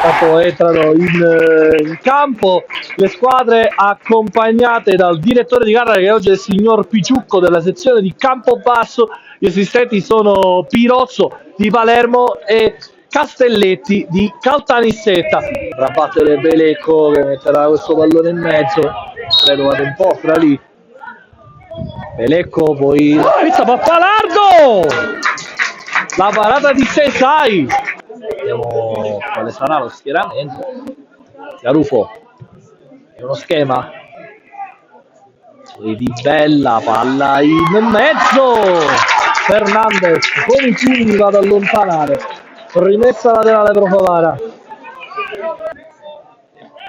Dopo entrano in campo le squadre accompagnate dal direttore di gara, che oggi è il signor Picciucco della sezione di Campobasso. Gli assistenti sono Pirozzo di Palermo e Castelletti di Caltanissetta. Va a battere Belecco che metterà questo pallone in mezzo, credo vada un po' fra lì. Belecco poi pizza Pappalardo, la parata di Sesai. Vediamo quale sarà lo schieramento. Garufo è uno schema e di bella palla in mezzo. Fernandez con i pugni va ad allontanare, rimessa laterale pro Favara.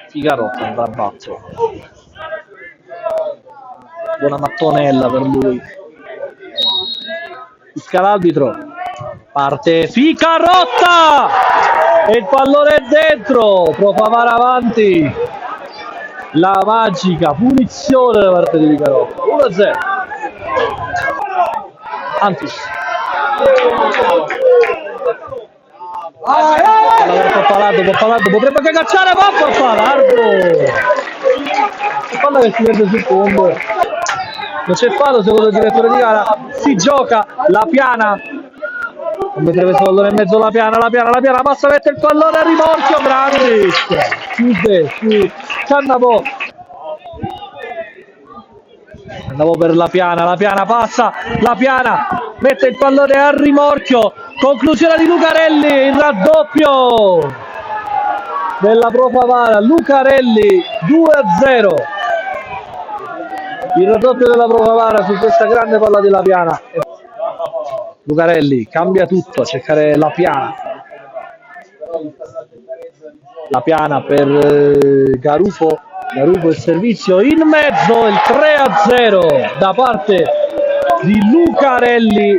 Figarotta andrà a basso, buona mattonella per lui. Fischia l'arbitro, parte Ficarotta e il pallone è dentro. Pro Favara avanti, la magica punizione da parte di Ficarotta. 1-0. Antis Pappalardo potrebbe anche cacciare, ma Pappalardo palla che si perde sul fondo. Non c'è fallo secondo il direttore di gara, si gioca la Piana, non mettere questo pallone in mezzo. La Piana passa, mette il pallone a rimorchio, Brandis chiude su Cannavò per la Piana passa, la Piana mette il pallone a rimorchio, conclusione di Lucarelli, il raddoppio della Pro Favara, Lucarelli 2-0, il raddoppio della Pro Favara su questa grande palla della Piana. Lucarelli cambia tutto a cercare la Piana per Garufo il servizio in mezzo, il 3-0 da parte di Lucarelli.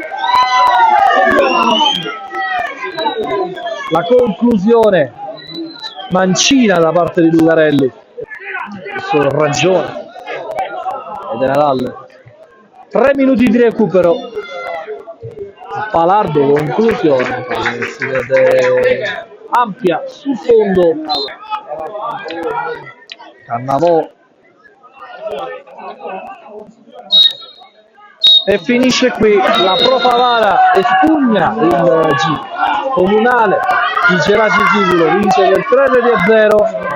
La conclusione mancina da parte di Lucarelli, solo ragione ed è Nadal. 3 minuti di recupero. Palardo conclusione, si vede ampia sul fondo. Cannavò e finisce qui. La Pro Favara espugna il G comunale di Geraci Siculo, vince per 3-0.